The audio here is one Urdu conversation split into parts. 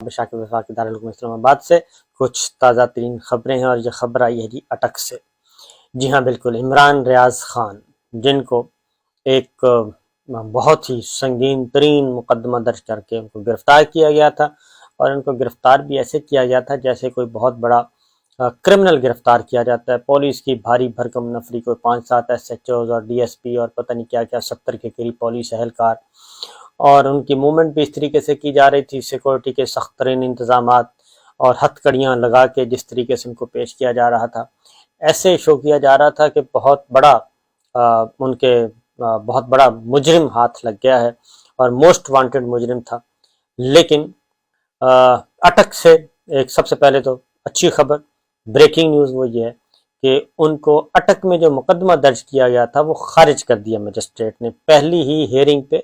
شاکر وفاقی دارالحکومت اسلام آباد سے کچھ تازہ ترین خبریں ہیں، اور یہ خبر آئی ہے جی اٹک سے۔ جی ہاں بالکل، عمران ریاض خان جن کو ایک بہت ہی سنگین ترین مقدمہ درج کر کے ان کو گرفتار کیا گیا تھا، اور ان کو گرفتار بھی ایسے کیا گیا تھا جیسے کوئی بہت بڑا کرمنل گرفتار کیا جاتا ہے۔ پولیس کی بھاری بھرکم نفری، کوئی 5-7 ایس ایچ اوز اور ڈی ایس پی اور پتہ نہیں کیا کیا 70 کے قریب پولیس اہلکار، اور ان کی موومنٹ بھی اس طریقے سے کی جا رہی تھی، سیکورٹی کے سخت ترین انتظامات اور ہتھ کڑیاں لگا کے جس طریقے سے ان کو پیش کیا جا رہا تھا، ایسے شو کیا جا رہا تھا کہ بہت بڑا ان کے بہت بڑا مجرم ہاتھ لگ گیا ہے اور موسٹ وانٹڈ مجرم تھا۔ لیکن اٹک سے ایک سب سے پہلے تو اچھی خبر، بریکنگ نیوز وہ یہ ہے کہ ان کو اٹک میں جو مقدمہ درج کیا گیا تھا وہ خارج کر دیا مجسٹریٹ نے۔ پہلی ہی ہیئرنگ پہ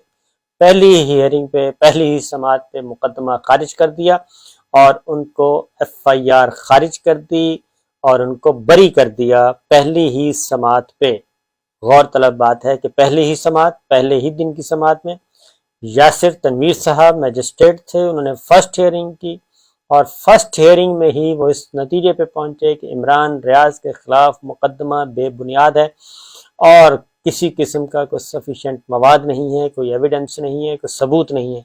پہلی ہی سماعت پہ مقدمہ خارج کر دیا، اور ان کو ایف آئی آر خارج کر دی اور ان کو بری کر دیا پہلی ہی سماعت پہ۔ غور طلب بات ہے کہ پہلی ہی سماعت، پہلے ہی دن کی سماعت میں یاسر تنویر صاحب میجسٹریٹ تھے، انہوں نے فرسٹ ہیئرنگ کی، اور فرسٹ ہیئرنگ میں ہی وہ اس نتیجے پہ پہنچے کہ عمران ریاض کے خلاف مقدمہ بے بنیاد ہے، اور کسی قسم کا کوئی سفیشینٹ مواد نہیں ہے، کوئی ایویڈنس نہیں ہے، کوئی ثبوت نہیں ہے،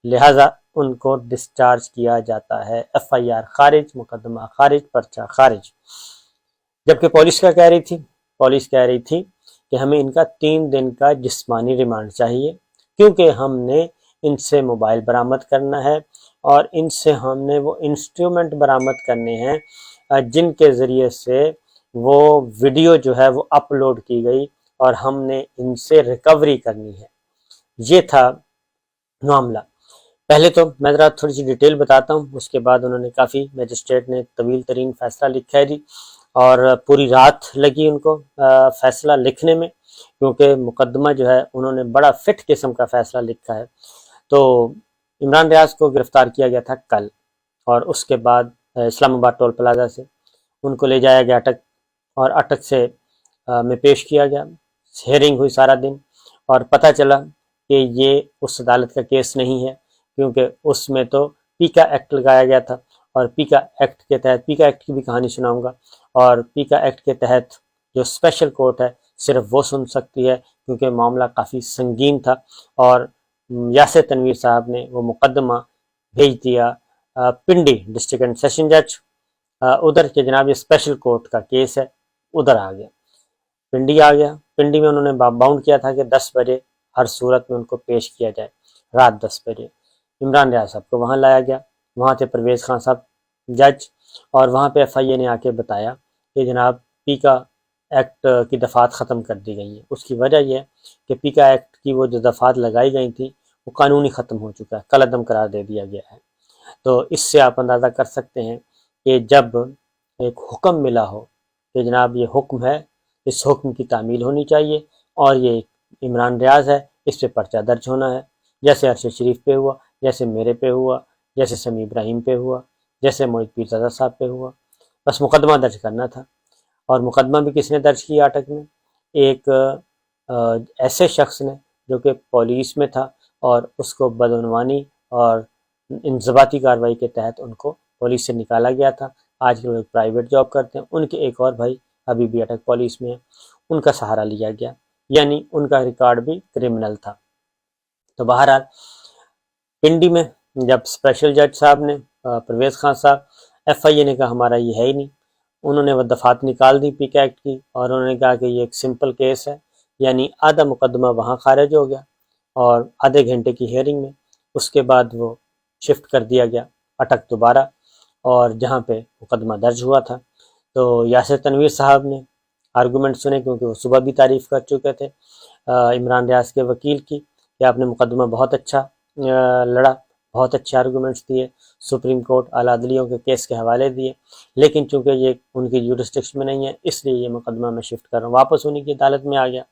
لہٰذا ان کو ڈسچارج کیا جاتا ہے۔ ایف آئی آر خارج، مقدمہ خارج، پرچہ خارج۔ جبکہ پولیس کیا کہہ رہی تھی؟ پولیس کہہ رہی تھی کہ ہمیں ان کا 3 دن کا جسمانی ریمانڈ چاہیے، کیونکہ ہم نے ان سے موبائل برآمد کرنا ہے، اور ان سے ہم نے وہ انسٹرومنٹ برآمد کرنے ہیں جن کے ذریعے سے وہ ویڈیو جو ہے وہ اپلوڈ کی گئی، اور ہم نے ان سے ریکوری کرنی ہے۔ یہ تھا معاملہ۔ پہلے تو میں ذرا تھوڑی سی ڈیٹیل بتاتا ہوں، اس کے بعد انہوں نے کافی میجسٹریٹ نے طویل ترین فیصلہ لکھا ہے جی، اور پوری رات لگی ان کو فیصلہ لکھنے میں، کیونکہ مقدمہ جو ہے انہوں نے بڑا فٹ قسم کا فیصلہ لکھا ہے۔ تو عمران ریاض کو گرفتار کیا گیا تھا کل، اور اس کے بعد اسلام آباد ٹول پلازا سے ان کو لے جایا گیا اٹک، اور اٹک سے میں پیش کیا گیا، ہیئرنگ ہوئی سارا دن، اور پتہ چلا کہ یہ اس عدالت کا کیس نہیں ہے، کیونکہ اس میں تو پیکا ایکٹ لگایا گیا تھا، اور پیکا ایکٹ کے تحت، پیکا ایکٹ کی بھی کہانی سناؤں گا، اور پیکا ایکٹ کے تحت جو اسپیشل کورٹ ہے صرف وہ سن سکتی ہے، کیونکہ معاملہ کافی سنگین تھا، اور یاسر تنویر صاحب نے وہ مقدمہ بھیج دیا پنڈی ڈسٹرکٹ اینڈ سیشن جج، ادھر کے جناب یہ اسپیشل کورٹ کا کیس ہے، ادھر آ گیا، پنڈی آ گیا۔ پنڈی میں انہوں نے باؤنڈ کیا تھا کہ 10 بجے ہر صورت میں ان کو پیش کیا جائے، رات 10 بجے۔ عمران ریاض صاحب کو وہاں لایا گیا، وہاں تھے پرویز خان صاحب جج، اور وہاں پہ ایف آئی اے نے آ کے بتایا کہ جناب پیکا ایکٹ کی دفعات ختم کر دی گئی ہیں۔ اس کی وجہ یہ ہے کہ پیکا ایکٹ کی وہ جو دفعات لگائی گئی تھیں وہ قانونی ختم ہو چکا ہے، کل عدم قرار دے دیا گیا ہے۔ تو اس سے آپ اندازہ کر سکتے ہیں کہ جب ایک حکم ملا ہو کہ جناب یہ حکم ہے، اس حکم کی تعمیل ہونی چاہیے، اور یہ عمران ریاض ہے، اس پہ پرچہ درج ہونا ہے، جیسے ارشد شریف پہ ہوا، جیسے میرے پہ ہوا، جیسے سمیع ابراہیم پہ ہوا، جیسے موحد پیرزادہ صاحب پہ ہوا، بس مقدمہ درج کرنا تھا۔ اور مقدمہ بھی کس نے درج کیا اٹک میں؟ ایک ایسے شخص نے جو کہ پولیس میں تھا، اور اس کو بدعنوانی اور انضباطی کارروائی کے تحت ان کو پولیس سے نکالا گیا تھا۔ آج کے لوگ پرائیویٹ جاب کرتے ہیں، ان کے ایک اور بھائی ابھی بھی اٹک پولیس میں ہیں، ان کا سہارا لیا گیا، یعنی ان کا ریکارڈ بھی کرمنل تھا۔ تو بہرحال پنڈی میں جب اسپیشل جج صاحب نے پرویز خان صاحب، ایف آئی اے نے کہا ہمارا یہ ہے ہی نہیں، انہوں نے وہ دفعات نکال دی پیکا ایکٹ کی، اور انہوں نے کہا کہ یہ ایک سمپل کیس ہے، یعنی آدھا مقدمہ وہاں خارج ہو گیا، اور آدھے گھنٹے کی ہیئرنگ میں اس کے بعد وہ شفٹ کر دیا گیا اٹک دوبارہ، اور جہاں پہ مقدمہ درج ہوا تھا۔ تو یاسر تنویر صاحب نے آرگومنٹ سنے، کیونکہ وہ صبح بھی تعریف کر چکے تھے عمران ریاض کے وکیل کی کہ آپ نے مقدمہ بہت اچھا لڑا، بہت اچھے آرگومنٹس دیے، سپریم کورٹ اعلیٰ عدلیوں کے کیس کے حوالے دیے، لیکن چونکہ یہ ان کی جورسڈکشن میں نہیں ہے، اس لیے یہ مقدمہ میں شفٹ کر رہا ہوں۔ واپس انہیں کی عدالت میں آ گیا،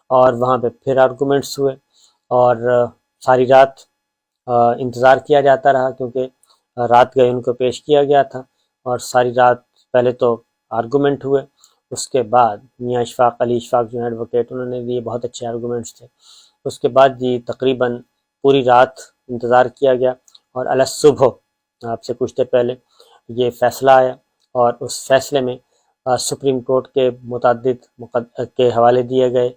اور وہاں پہ پھر آرگومنٹس ہوئے، اور ساری رات انتظار کیا جاتا رہا، کیونکہ رات گئے ان کو پیش کیا گیا تھا، اور ساری رات پہلے تو آرگومنٹ ہوئے، اس کے بعد میاں اشفاق علی اشفاق جو ایڈوکیٹ انہوں نے دیے، بہت اچھے آرگومنٹس تھے۔ اس کے بعد جی تقریباً پوری رات انتظار کیا گیا، اور علی صبح آپ سے کچھ دیر پہلے یہ فیصلہ آیا اور اس فیصلے میں سپریم کورٹ کے متعدد کے حوالے دیے گئے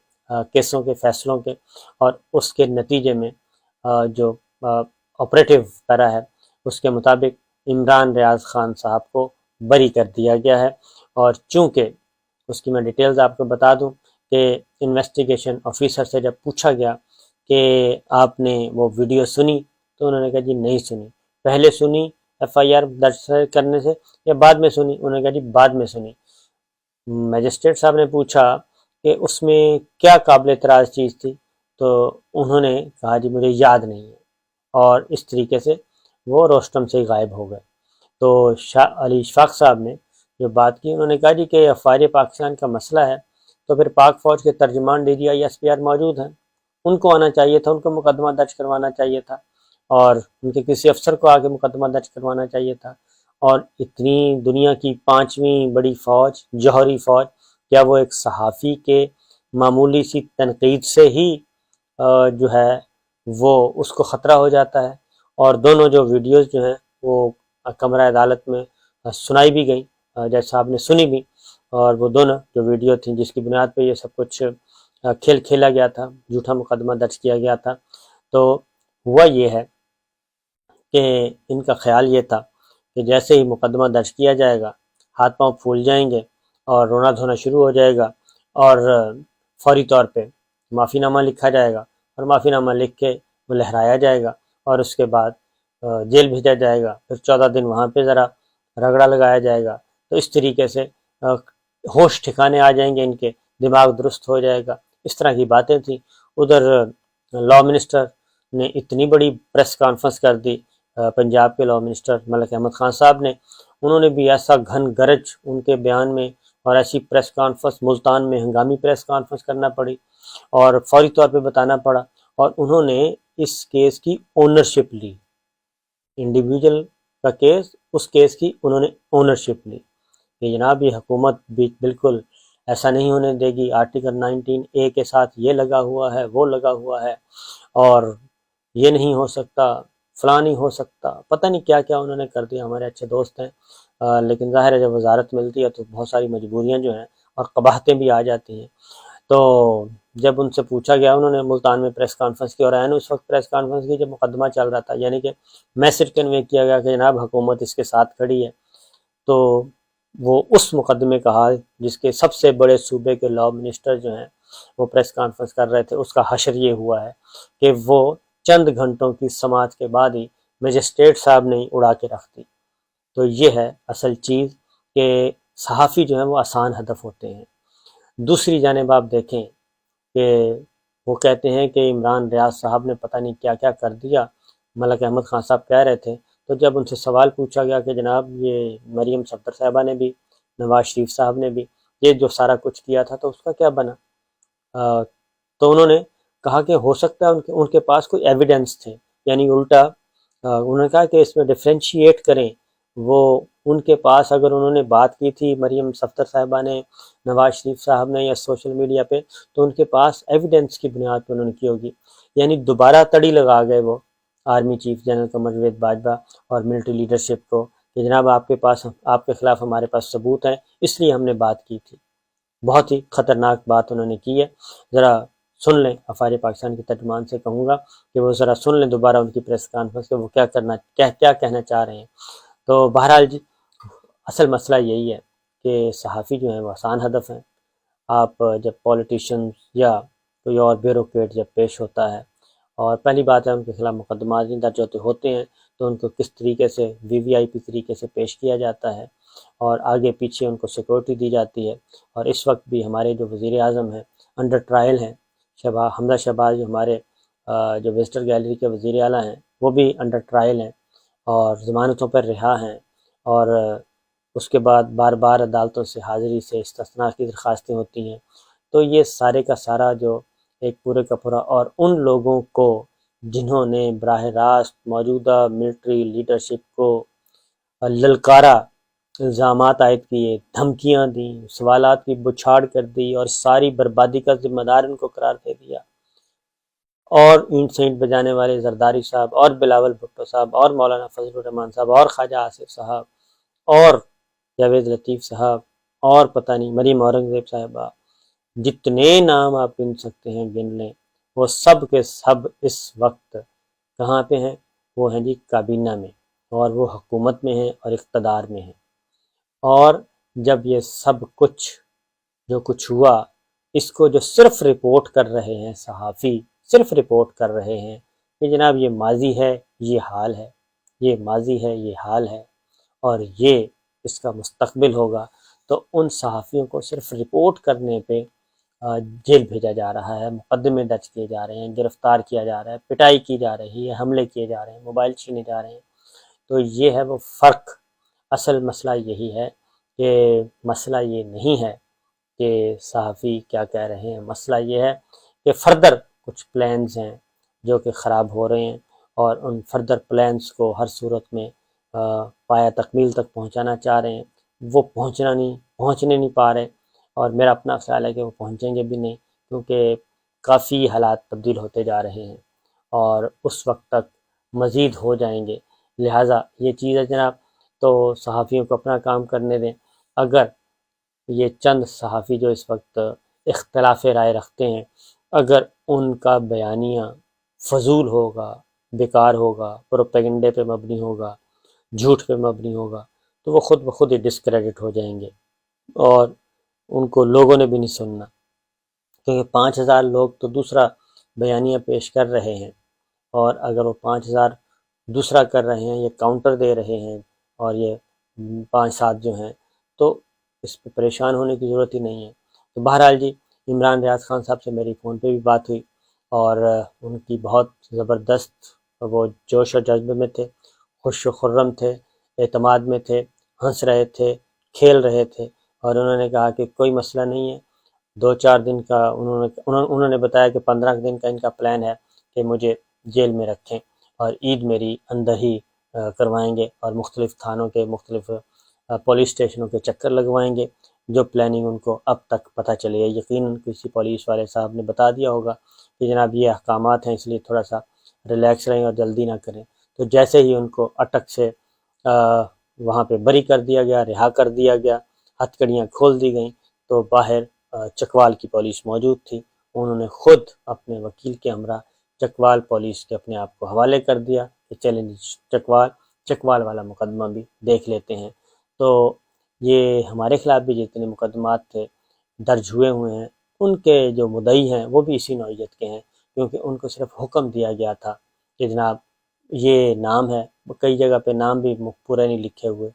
کیسوں کے فیصلوں کے، اور اس کے نتیجے میں جو آپریٹو پیرا ہے اس کے مطابق عمران ریاض خان صاحب کو بری کر دیا گیا ہے۔ اور چونکہ اس کی میں ڈیٹیلز آپ کو بتا دوں کہ انویسٹیگیشن آفیسر سے جب پوچھا گیا کہ آپ نے وہ ویڈیو سنی تو انہوں نے کہا جی نہیں سنی، پہلے سنی ایف آئی آر درج کرنے سے یا بعد میں سنی؟ انہوں نے کہا جی بعد میں سنی۔ میجسٹریٹ صاحب نے پوچھا کہ اس میں کیا قابل اعتراض چیز تھی تو انہوں نے کہا جی مجھے یاد نہیں ہے، اور اس طریقے سے وہ روسٹم سے غائب ہو گئے۔ تو علی اشفاق صاحب نے جو بات کی، انہوں نے کہا جی کہ افواج پاکستان کا مسئلہ ہے تو پھر پاک فوج کے ترجمان D G I S P R موجود ہیں، ان کو آنا چاہیے تھا، ان کو مقدمہ درج کروانا چاہیے تھا، اور ان کے کسی افسر کو آگے مقدمہ درج کروانا چاہیے تھا۔ اور اتنی دنیا کی 5ویں بڑی فوج، جوہری فوج، کیا وہ ایک صحافی کے معمولی سی تنقید سے ہی جو ہے وہ اس کو خطرہ ہو جاتا ہے؟ اور دونوں جو ویڈیوز جو ہیں وہ کمرہ عدالت میں سنائی بھی گئیں، جج صاحب نے سنی بھی، اور وہ دونوں جو ویڈیو تھیں جس کی بنیاد پہ یہ سب کچھ کھیل کھیلا گیا تھا، جھوٹا مقدمہ درج کیا گیا تھا، تو ہوا یہ ہے کہ ان کا خیال یہ تھا کہ جیسے ہی مقدمہ درج کیا جائے گا ہاتھ پاؤں پھول جائیں گے اور رونا دھونا شروع ہو جائے گا، اور فوری طور پہ معافی نامہ لکھا جائے گا، اور معافی نامہ لکھ کے وہ لہرایا جائے گا، اور اس کے بعد جیل بھیجا جائے گا، پھر 14 دن وہاں پہ ذرا رگڑا لگایا جائے گا، تو اس طریقے سے ہوش ٹھکانے آ جائیں گے، ان کے دماغ درست ہو جائے گا، اس طرح کی باتیں تھیں۔ ادھر لا منسٹر نے اتنی بڑی پریس کانفرنس کر دی، پنجاب کے لا منسٹر ملک احمد خان صاحب نے، انہوں نے بھی ایسا گھن گرج ان کے بیان میں، اور ایسی پریس کانفرنس ملتان میں ہنگامی پریس کانفرنس کرنا پڑی اور فوری طور پہ بتانا پڑا، اور انہوں نے اس کیس کی اونرشپ لی، انڈیویجول کا کیس، اس کیس کی انہوں نے اونرشپ لی کہ جناب یہ حکومت بھی بالکل ایسا نہیں ہونے دے گی، آرٹیکل 19A کے ساتھ یہ لگا ہوا ہے، وہ لگا ہوا ہے، اور یہ نہیں ہو سکتا، فلاں نہیں ہو سکتا، پتہ نہیں کیا کیا انہوں نے کر دیا۔ ہمارے اچھے دوست ہیں، لیکن ظاہر ہے جب وزارت ملتی ہے تو بہت ساری مجبوریاں جو ہیں اور قباحتیں بھی آ جاتی ہیں۔ تو جب ان سے پوچھا گیا، انہوں نے ملتان میں پریس کانفرنس کی، اور اس وقت پریس کانفرنس کی جب مقدمہ چل رہا تھا، یعنی کہ میسج کنوے کیا گیا کہ جناب حکومت اس کے ساتھ کھڑی ہے، تو وہ اس مقدمے کا حال جس کے سب سے بڑے صوبے کے لا منسٹر جو ہیں وہ پریس کانفرنس کر رہے تھے، اس کا حشر یہ ہوا ہے کہ وہ چند گھنٹوں کی سماعت کے بعد ہی میجسٹریٹ صاحب نے اڑا کے رکھ دی۔ تو یہ ہے اصل چیز کہ صحافی جو ہیں وہ آسان ہدف ہوتے ہیں۔ دوسری جانب آپ دیکھیں کہ وہ کہتے ہیں کہ عمران ریاض صاحب نے پتہ نہیں کیا کیا کر دیا، ملک احمد خان صاحب کہہ رہے تھے، تو جب ان سے سوال پوچھا گیا کہ جناب یہ مریم صفدر صاحبہ نے بھی، نواز شریف صاحب نے بھی یہ جو سارا کچھ کیا تھا تو اس کا کیا بنا؟ تو انہوں نے کہا کہ ہو سکتا ہے ان کے پاس کوئی ایویڈنس تھے، یعنی الٹا انہوں نے کہا کہ اس میں ڈیفرینشیٹ کریں، وہ ان کے پاس اگر انہوں نے بات کی تھی مریم صفدر صاحبہ نے، نواز شریف صاحب نے، یا سوشل میڈیا پہ، تو ان کے پاس ایویڈنس کی بنیاد پہ انہوں نے کی ہوگی، یعنی دوبارہ تڑی لگا گئے وہ army chief general Qamar Javed Bajwa اور ملٹری لیڈرشپ کو کہ جناب آپ کے پاس، آپ کے خلاف ہمارے پاس ثبوت ہیں، اس لیے ہم نے بات کی تھی۔ بہت ہی خطرناک بات انہوں نے کی ہے، ذرا سن لیں، افواج پاکستان کے ترجمان سے کہوں گا کہ وہ ذرا سن لیں دوبارہ ان کی پریس کانفرنس کہ وہ کیا کہنا چاہ رہے ہیں۔ تو بہرحال جی، اصل مسئلہ یہی ہے کہ صحافی جو ہیں وہ آسان ہدف ہیں۔ آپ جب پولیٹیشین یا کوئی اور بیوروکریٹ جب پیش ہوتا ہے، اور پہلی بات ہے ان کے خلاف مقدمات درج ہوتے ہیں تو ان کو کس طریقے سے VVIP طریقے سے پیش کیا جاتا ہے، اور آگے پیچھے ان کو سیکورٹی دی جاتی ہے۔ اور اس وقت بھی ہمارے جو وزیر اعظم ہیں انڈر ٹرائل ہیں، حمزہ شہباز جو ہمارے جو وزٹر گیلری کے وزیر اعلیٰ ہیں وہ بھی انڈر ٹرائل ہیں اور ضمانتوں پر رہا ہیں، اور اس کے بعد بار بار عدالتوں سے حاضری سے استثناء کی درخواستیں ہوتی ہیں۔ تو یہ سارے کا سارا جو ایک پورے کا پورا، اور ان لوگوں کو جنہوں نے براہ راست موجودہ ملٹری لیڈرشپ کو للکارا، الزامات عائد کیے، دھمکیاں دیں، سوالات کی بچھاڑ کر دی، اور ساری بربادی کا ذمہ دار ان کو قرار دے دیا۔ اور اینٹ سینٹ بجانے والے زرداری صاحب اور بلاول بھٹو صاحب اور مولانا فضل الرحمان صاحب اور خواجہ آصف صاحب اور جاوید لطیف صاحب اور پتہ نہیں مریم اورنگزیب صاحبہ، جتنے نام آپ گن سکتے ہیں گن لیں، وہ سب کے سب اس وقت کہاں پہ ہیں؟ وہ ہیں جی کابینہ میں، اور وہ حکومت میں ہیں اور اقتدار میں ہیں۔ اور جب یہ سب کچھ جو کچھ ہوا، اس کو جو صرف رپورٹ کر رہے ہیں صحافی، صرف رپورٹ کر رہے ہیں کہ جناب یہ ماضی ہے، یہ حال ہے، یہ ماضی ہے، یہ حال ہے، اور یہ اس کا مستقبل ہوگا، تو ان صحافیوں کو صرف رپورٹ کرنے پہ جیل بھیجا جا رہا ہے، مقدمے درج کیے جا رہے ہیں، گرفتار کیا جا رہا ہے، پٹائی کی جا رہی ہے، حملے کیے جا رہے ہیں، موبائل چھینے جا رہے ہیں۔ تو یہ ہے وہ فرق۔ اصل مسئلہ یہی ہے کہ مسئلہ یہ نہیں ہے کہ صحافی کیا کہہ رہے ہیں، مسئلہ یہ ہے کہ فردر کچھ پلانز ہیں جو کہ خراب ہو رہے ہیں، اور ان فردر پلانز کو ہر صورت میں پایہ تکمیل تک پہنچانا چاہ رہے ہیں۔ وہ پہنچنے نہیں پا رہے، اور میرا اپنا خیال ہے کہ وہ پہنچیں گے بھی نہیں، کیونکہ کافی حالات تبدیل ہوتے جا رہے ہیں اور اس وقت تک مزید ہو جائیں گے۔ لہٰذا یہ چیز ہے جناب، تو صحافیوں کو اپنا کام کرنے دیں۔ اگر یہ چند صحافی جو اس وقت اختلاف رائے رکھتے ہیں، اگر ان کا بیانیہ فضول ہوگا، بیکار ہوگا، پروپیگنڈے پہ مبنی ہوگا، جھوٹ پہ مبنی ہوگا، تو وہ خود بخود ہی ڈسکریڈٹ ہو جائیں گے، اور ان کو لوگوں نے بھی نہیں سننا، کیونکہ 5,000 لوگ تو دوسرا بیانیہ پیش کر رہے ہیں، اور اگر وہ 5,000 دوسرا کر رہے ہیں، یہ کاؤنٹر دے رہے ہیں، اور یہ 5-7 جو ہیں، تو اس پہ پریشان ہونے کی ضرورت ہی نہیں ہے۔ تو بہرحال جی، عمران ریاض خان صاحب سے میری فون پہ بھی بات ہوئی، اور ان کی بہت زبردست، وہ جوش و جذبے میں تھے، خوش و خرم تھے، اعتماد میں تھے، ہنس رہے تھے، کھیل رہے تھے، اور انہوں نے کہا کہ کوئی مسئلہ نہیں ہے، 2-4 دن کا انہوں نے بتایا کہ 15 دن کا ان کا پلان ہے کہ مجھے جیل میں رکھیں، اور عید میری اندر ہی کروائیں گے، اور مختلف تھانوں کے، مختلف پولیس اسٹیشنوں کے چکر لگوائیں گے، جو پلاننگ ان کو اب تک پتہ چلی ہے۔ یقیناً کسی پولیس والے صاحب نے بتا دیا ہوگا کہ جناب یہ احکامات ہیں، اس لیے تھوڑا سا ریلیکس رہیں اور جلدی نہ کریں۔ تو جیسے ہی ان کو اٹک سے وہاں پہ بری کر دیا گیا، رہا کر دیا گیا، ہتھکڑیاں کھول دی گئیں، تو باہر چکوال کی پولیس موجود تھی، انہوں نے خود اپنے وکیل کے ہمراہ چکوال پولیس کے اپنے آپ کو حوالے کر دیا کہ چلیں چکوال والا مقدمہ بھی دیکھ لیتے ہیں۔ تو یہ ہمارے خلاف بھی جتنے مقدمات تھے درج ہوئے ہیں، ان کے جو مدعی ہیں وہ بھی اسی نوعیت کے ہیں، کیونکہ ان کو صرف حکم دیا گیا تھا کہ جناب یہ نام ہے، کئی جگہ پہ نام بھی پورے نہیں لکھے ہوئے،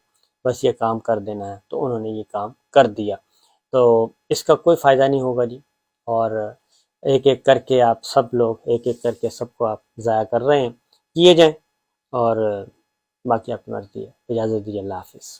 بس یہ کام کر دینا ہے، تو انہوں نے یہ کام کر دیا۔ تو اس کا کوئی فائدہ نہیں ہوگا جی، اور ایک ایک کر کے آپ سب لوگ، ایک ایک کر کے سب کو آپ ضائع کر رہے ہیں، کیے جائیں، اور باقی آپ کی مرضی ہے۔ اجازت دیجیے، اللہ حافظ۔